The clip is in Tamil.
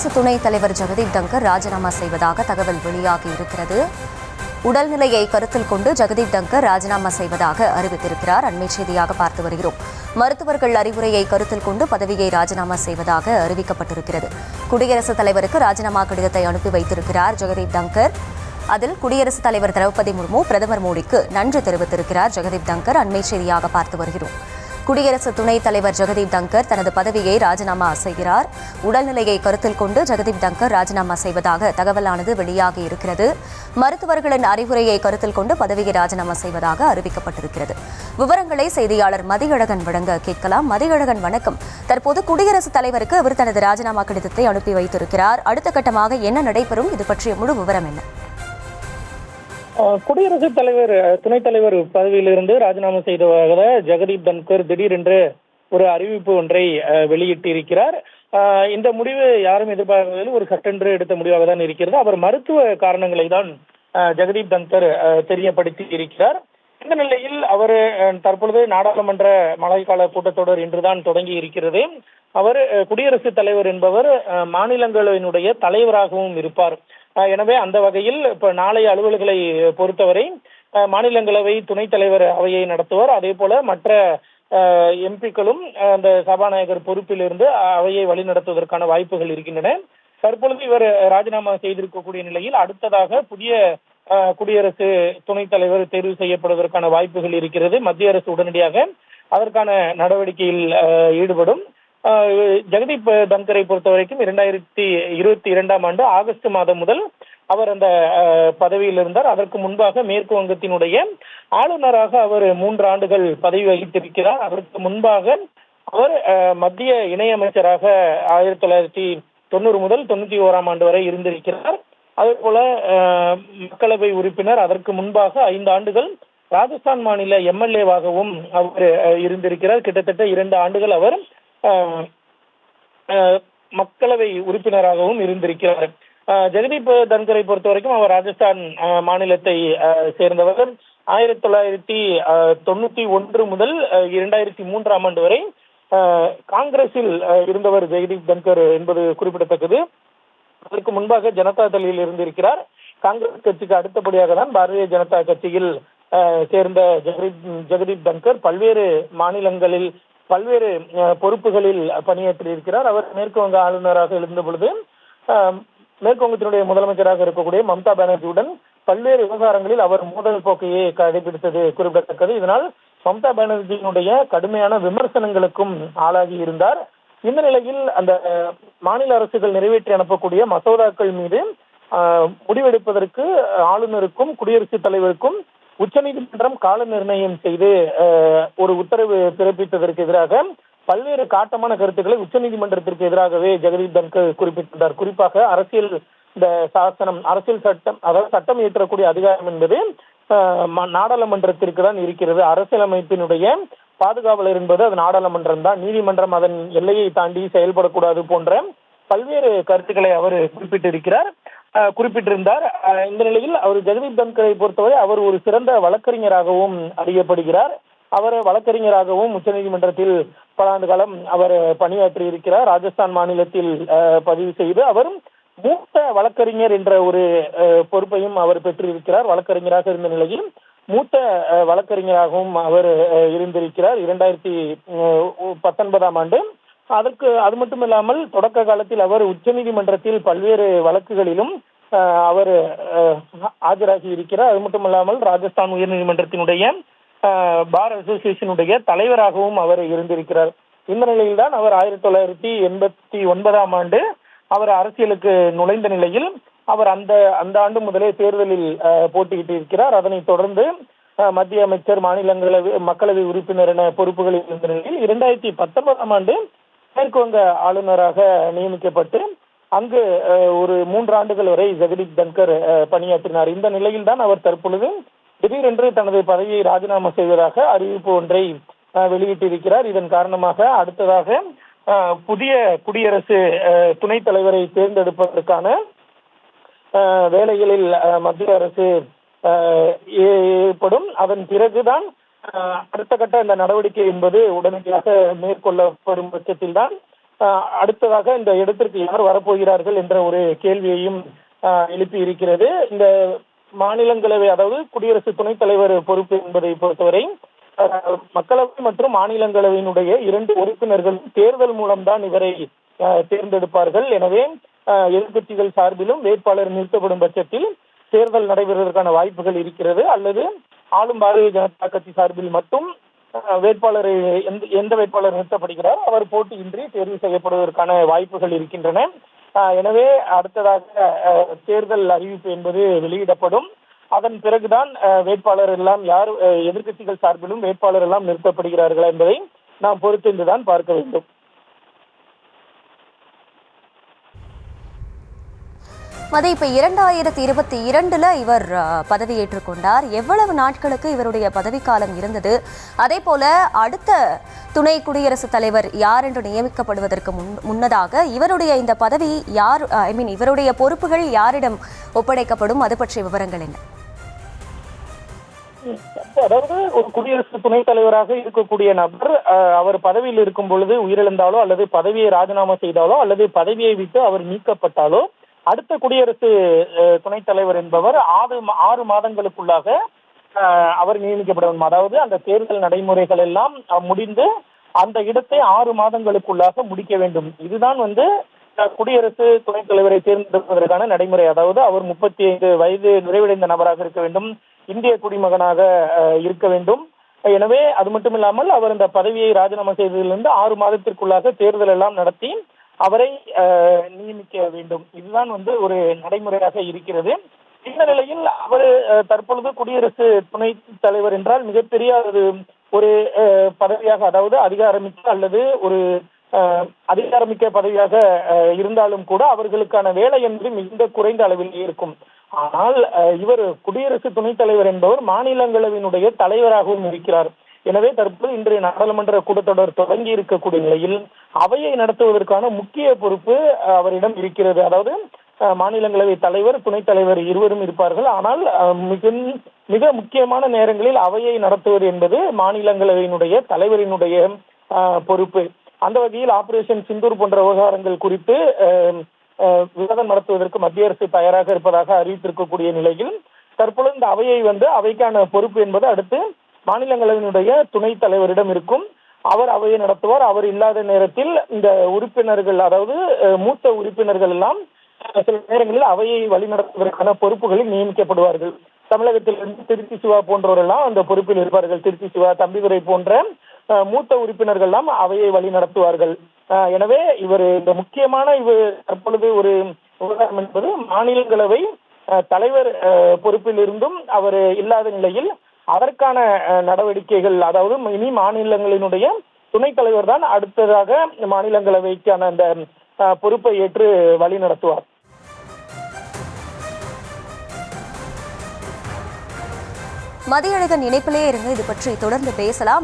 குடியரசு துணைத் தலைவர் ஜெகதீப் தங்கர் ராஜினாமா செய்வதாக தகவல் வெளியாகியிருக்கிறது. உடல்நிலையை கருத்தில் கொண்டு ஜெகதீப் தங்கர் ராஜினாமா செய்வதாக அறிவித்திருக்கிறார். அண்மை செய்தியாக பார்த்து வருகிறோம். மருத்துவர்கள் அறிவுரையை கருத்தில் கொண்டு பதவியை ராஜினாமா செய்வதாக அறிவிக்கப்பட்டிருக்கிறது. குடியரசுத் தலைவருக்கு ராஜினாமா கடிதத்தை அனுப்பி வைத்திருக்கிறார் ஜெகதீப் தங்கர். அதில் குடியரசுத் தலைவர் திரௌபதி முர்மு பிரதமர் மோடிக்கு நன்றி தெரிவித்திருக்கிறார் ஜெகதீப் தங்கர். அண்மை செய்தியாக பார்த்து வருகிறோம். குடியரசு துணைத் தலைவர் ஜெகதீப் தங்கர் தனது பதவியை ராஜினாமா செய்கிறார். உடல்நிலையை கருத்தில் கொண்டு ஜெகதீப் தங்கர் ராஜினாமா செய்வதாக தகவலானது வெளியாகி இருக்கிறது. மருத்துவர்களின் அறிவுரையை கருத்தில் கொண்டு பதவியை ராஜினாமா செய்வதாக அறிவிக்கப்பட்டிருக்கிறது. விவரங்களை செய்தியாளர் மதியழகன் வழங்க கேட்கலாம். மதியழகன், வணக்கம். தற்போது குடியரசுத் தலைவருக்கு அவர் தனது ராஜினாமா கடிதத்தை அனுப்பி வைத்திருக்கிறார். அடுத்த கட்டமாக என்ன நடைபெறும்? இது பற்றிய முழு விவரம் என்ன? குடியரசுத் தலைவர் துணைத் தலைவர் பதவியிலிருந்து ராஜினாமா செய்ததாக ஜெகதீப் தன்கர் திடீரென்று ஒரு அறிவிப்பு ஒன்றை வெளியிட்டிருக்கிறார். இந்த முடிவு யாரும் எதிர்பார்ப்பதில் ஒரு சட்டென்று எடுத்த முடிவாக தான் இருக்கிறது. அவர் மருத்துவ காரணங்களை தான் ஜெகதீப் தன்கர் தெரியப்படுத்தி இருக்கிறார். இந்த நிலையில் அவர் தற்பொழுது நாடாளுமன்ற மழைக்கால கூட்டத்தொடர் இன்றுதான் தொடங்கி இருக்கிறது. அவர் குடியரசுத் தலைவர் என்பவர் மாநிலங்களவையினுடைய தலைவராகவும் இருப்பார். எனவே அந்த வகையில் இப்ப நாளைய அலுவல்களை பொறுத்தவரை மாநிலங்களவை துணைத் தலைவர் அவையை நடத்துவார். அதே போல மற்ற எம்பிக்களும் அந்த சபாநாயகர் பொறுப்பிலிருந்து அவையை வழிநடத்துவதற்கான வாய்ப்புகள் இருக்கின்றன. தற்பொழுது இவர் ராஜினாமா செய்திருக்கக்கூடிய நிலையில் அடுத்ததாக புதிய குடியரசு துணைத் தலைவர் தேர்வு செய்யப்படுவதற்கான வாய்ப்புகள் இருக்கிறது. மத்திய அரசு உடனடியாக அதற்கான நடவடிக்கையில் ஈடுபடும். ஜெகதீப் தன்கரை பொறுத்த வரைக்கும் 2022ஆம் ஆண்டு ஆகஸ்ட் மாதம் முதல் அவர் அந்த பதவியில் இருந்தார். அதற்கு முன்பாக மேற்கு வங்கத்தினுடைய ஆளுநராக அவர் 3 ஆண்டுகள் பதவி வகித்திருக்கிறார். அதற்கு முன்பாக அவர் மத்திய இணையமைச்சராக 1990 முதல் 91ஆம் ஆண்டு வரை இருந்திருக்கிறார். அதே போல மக்களவை உறுப்பினர், அதற்கு முன்பாக 5 ஆண்டுகள் ராஜஸ்தான் மாநில எம்எல்ஏவாகவும் அவர் இருந்திருக்கிறார். கிட்டத்தட்ட 2 ஆண்டுகள் அவர் மக்களவை உறுப்பினராகவும் இருந்திருக்கிறார். ஜெகதீப் தன்கரை பொறுத்த வரைக்கும் அவர் ராஜஸ்தான் மாநிலத்தை சேர்ந்தவர். 1991 முதல் 2003ஆம் ஆண்டு வரை காங்கிரஸில் இருந்தவர் ஜெகதீப் தன்கர் என்பது குறிப்பிடத்தக்கது. அதற்கு முன்பாக ஜனதா தளியில் இருந்திருக்கிறார். காங்கிரஸ் கட்சிக்கு அடுத்தபடியாக தான் பாரதிய ஜனதா கட்சியில் சேர்ந்த ஜெகதீப் தன்கர் பல்வேறு மாநிலங்களில் பல்வேறு பொறுப்புகளில் பணியாற்றியிருக்கிறார். அவர் மேற்கு வங்க ஆளுநராக இருந்த பொழுது மேற்கு வங்கத்தினுடைய முதலமைச்சராக இருக்கக்கூடிய மம்தா பானர்ஜியுடன் பல்வேறு விவகாரங்களில் அவர் மோதல் போக்கையே கடைபிடித்தது குறிப்பிடத்தக்கது. இதனால் மம்தா பானர்ஜியினுடைய கடுமையான விமர்சனங்களுக்கும் ஆளாகி இருந்தார். இந்த நிலையில் அந்த மாநில அரசுகள் நிறைவேற்றி அனுப்பக்கூடிய மசோதாக்கள் மீது முடிவெடுப்பதற்கு ஆளுநருக்கும் குடியரசுத் தலைவருக்கும் உச்சநீதிமன்றம் கால நிர்ணயம் செய்து ஒரு உத்தரவு பிறப்பித்ததற்கு எதிராக பல்வேறு காட்டமான கருத்துக்களை உச்சநீதிமன்றத்திற்கு எதிராகவே ஜெகதீப் தன்கர் குறிப்பிட்டிருந்தார். குறிப்பாக அரசியல் இந்த சாசனம், அரசியல் சட்டம், அதாவது சட்டம் இயற்றக்கூடிய அதிகாரம் என்பது நாடாளுமன்றத்திற்கு தான் இருக்கிறது. அரசியலமைப்பினுடைய பாதுகாவலர் என்பது அது நாடாளுமன்றம் தான். நீதிமன்றம் அதன் எல்லையை தாண்டி செயல்படக்கூடாது போன்ற பல்வேறு கருத்துக்களை அவர் குறிப்பிட்டிருந்தார். இந்த நிலையில் அவர் ஜெகதீப் தன்கரை பொறுத்தவரை அவர் ஒரு சிறந்த வழக்கறிஞராகவும் அறியப்படுகிறார். அவர் வழக்கறிஞராகவும் உச்சநீதிமன்றத்தில் பல ஆண்டு காலம் அவர் பணியாற்றி இருக்கிறார். ராஜஸ்தான் மாநிலத்தில் பதிவு செய்து அவர் மூத்த வழக்கறிஞர் என்ற ஒரு பொறுப்பையும் அவர் பெற்றிருக்கிறார். வழக்கறிஞராக இருந்த நிலையில் மூத்த வழக்கறிஞராகவும் அவர் இருந்திருக்கிறார் 2019ஆம் ஆண்டு. அது மட்டுமில்லாமல் தொடக்க காலத்தில் அவர் உச்சநீதிமன்றத்தில் பல்வேறு வழக்குகளிலும் அவர் ஆஜராகி இருக்கிறார். அது மட்டுமல்லாமல் ராஜஸ்தான் உயர்நீதிமன்றத்தினுடைய பார் அசோசியேஷனுடைய தலைவராகவும் அவர் இருந்திருக்கிறார். இந்த நிலையில்தான் அவர் 1989ஆம் ஆண்டு அவர் அரசியலுக்கு நுழைந்த நிலையில் அவர் அந்த ஆண்டு முதலே தேர்தலில் போட்டியிட்டு இருக்கிறார். அதனைத் தொடர்ந்து மத்திய அமைச்சர், மாநிலங்களவை மக்களவை உறுப்பினர் என பொறுப்புகளில் இருந்த நிலையில் 2019ஆம் ஆண்டு மேற்கு வங்க ஆளுநராக நியமிக்கப்பட்டு அங்கு ஒரு 3 ஆண்டுகள் வரை ஜெகதீப் தன்கர் பணியாற்றினார். இந்த நிலையில் தான் அவர் தற்பொழுது திடீரென்று தனது பதவியை ராஜினாமா செய்வதாக அறிவிப்பு ஒன்றை வெளியிட்டிருக்கிறார். இதன் காரணமாக அடுத்ததாக புதிய குடியரசு துணைத் தலைவரை தேர்ந்தெடுப்பதற்கான வேலைகளில் மத்திய அரசு ஏற்படும். அதன் பிறகுதான் அடுத்த கட்ட இந்த நடவடிக்கை என்பது உடனடியாக மேற்கொள்ளப்படும் பட்சத்தில் தான் அடுத்ததாக இந்த இடத்திற்கு யார் வரப்போகிறார்கள் என்ற ஒரு கேள்வியையும் எழுப்பி இருக்கிறது. இந்த மாநிலங்களவை, அதாவது குடியரசு துணைத் தலைவர் பொறுப்பு என்பதை பொறுத்தவரை மக்களவை மற்றும் மாநிலங்களவையினுடைய 2 உறுப்பினர்கள் தேர்தல் மூலம்தான் இவரை தேர்ந்தெடுப்பார்கள். எனவே எதிர்கட்சிகள் சார்பிலும் வேட்பாளர் நிறுத்தப்படும் பட்சத்தில் தேர்தல் நடைபெறுவதற்கான வாய்ப்புகள் இருக்கிறது. அல்லது ஆளும் பாரதிய ஜனதா கட்சி சார்பில் மட்டும் வேட்பாளரை எந்த வேட்பாளர் நிறுத்தப்படுகிறார் அவர் போட்டியின்றி தேர்வு செய்யப்படுவதற்கான வாய்ப்புகள் இருக்கின்றன. எனவே அடுத்ததாக தேர்தல் அறிவிப்பு என்பது வெளியிடப்படும். அதன் பிறகுதான் வேட்பாளர் எல்லாம் யார் எதிர்கட்சிகள் சார்பிலும் வேட்பாளர் எல்லாம் நிறுத்தப்படுகிறார்கள் என்பதை நாம் பொறுத்திருந்துதான் பார்க்க வேண்டும். இப்ப 2022 இவர் பதவியேற்றுக் கொண்டார். எவ்வளவு நாட்களுக்கு இவருடைய பதவிக்காலம் இருந்தது? அதே போல அடுத்த துணை குடியரசுத் தலைவர் யார் என்று நியமிக்கப்படுவதற்கு முன்னதாக இவருடைய இந்த பதவி யார், இவருடைய பொறுப்புகள் யாரிடம் ஒப்படைக்கப்படும்? அது பற்றிய விவரங்கள் என்ன? அதாவது ஒரு குடியரசு துணைத் தலைவராக இருக்கக்கூடிய நபர் அவர் பதவியில் இருக்கும் பொழுது உயிரிழந்தாலோ அல்லது பதவியை ராஜினாமா செய்தாலோ அல்லது பதவியை விட்டு அவர் நீக்கப்பட்டாலோ அடுத்த குடியரசு துணைத் தலைவர் என்பவர் 6 மாதங்களுக்குள்ளாக அவர் நியமிக்கப்பட வேண்டும். அதாவது அந்த தேர்தல் நடைமுறைகள் எல்லாம் முடிந்து அந்த இடத்தை 6 மாதங்களுக்குள்ளாக முடிக்க வேண்டும். இதுதான் குடியரசு துணைத் தலைவரை தேர்ந்தெடுப்பதற்கான நடைமுறை. அதாவது அவர் 35 வயது நிறைவடைந்த நபராக இருக்க வேண்டும், இந்திய குடிமகனாக இருக்க வேண்டும். எனவே அது மட்டும் இல்லாமல் அவர் இந்த பதவியை ராஜினாமா செய்ததிலிருந்து 6 மாதத்திற்குள்ளாக தேர்தல் எல்லாம் நடத்தி அவரை நியமிக்க வேண்டும். இதுதான் ஒரு நடைமுறையாக இருக்கிறது. இந்த நிலையில் அவர் தற்பொழுது குடியரசு துணைத் தலைவர் என்றால் மிகப்பெரிய ஒரு பதவியாக, அதாவது அதிகாரமிக்க அல்லது ஒரு அதிகாரமிக்க பதவியாக இருந்தாலும் கூட அவர்களுக்கான வேலை என்பது மிகுந்த குறைந்த அளவில் இருக்கும். ஆனால் இவர் குடியரசு துணைத் தலைவர் என்பவர் மாநிலங்களவையினுடைய தலைவராகவும் இருக்கிறார். எனவே தற்போது இன்றைய நாடாளுமன்ற கூட்டத்தொடர் தொடங்கி இருக்கக்கூடிய நிலையில் அவையை நடத்துவதற்கான முக்கிய பொறுப்பு அவரிடம் இருக்கிறது. அதாவது மாநிலங்களவை தலைவர், துணைத் தலைவர் இருவரும் இருப்பார்கள். ஆனால் மிக முக்கியமான நேரங்களில் அவையை நடத்துவது என்பது மாநிலங்களவையினுடைய தலைவரினுடைய பொறுப்பு. அந்த வகையில் ஆபரேஷன் சிந்தூர் போன்ற விவகாரங்கள் குறித்து விவாதம் நடத்துவதற்கு மத்திய அரசு தயாராக இருப்பதாக அறிவித்திருக்கக்கூடிய நிலையில் தற்பொழுது இந்த அவையை அவைக்கான பொறுப்பு என்பது அடுத்து மாநிலங்களவையினுடைய துணைத் தலைவரிடம் இருக்கும். அவர் அவையை நடத்துவார். அவர் இல்லாத நேரத்தில் இந்த உறுப்பினர்கள், அதாவது மூத்த உறுப்பினர்கள் எல்லாம் சில நேரங்களில் அவையை வழிநடத்துவதற்கான பொறுப்புகளில் நியமிக்கப்படுவார்கள். தமிழகத்திலிருந்து திருச்சி சிவா போன்றவரெல்லாம் அந்த பொறுப்பில் இருப்பார்கள். திருச்சி சிவா, தம்பிதுரை போன்ற மூத்த உறுப்பினர்கள் எல்லாம் அவையை வழி நடத்துவார்கள். எனவே இவர் இந்த முக்கியமான தற்பொழுது ஒரு விவகாரம் என்பது மாநிலங்களவை தலைவர் பொறுப்பில் இருந்தும் அவர் இல்லாத நிலையில் அதற்கான நடவடிக்கைகள், அதாவது இனி மாநிலங்களினுடைய துணைத் தலைவர் தான் அடுத்ததாக மாநிலங்களவைக்கான அந்த பொறுப்பை ஏற்று வழி நடத்துவார். மதியழகன் இணைப்பிலே இருங்க, இது பற்றி தொடர்ந்து பேசலாம்.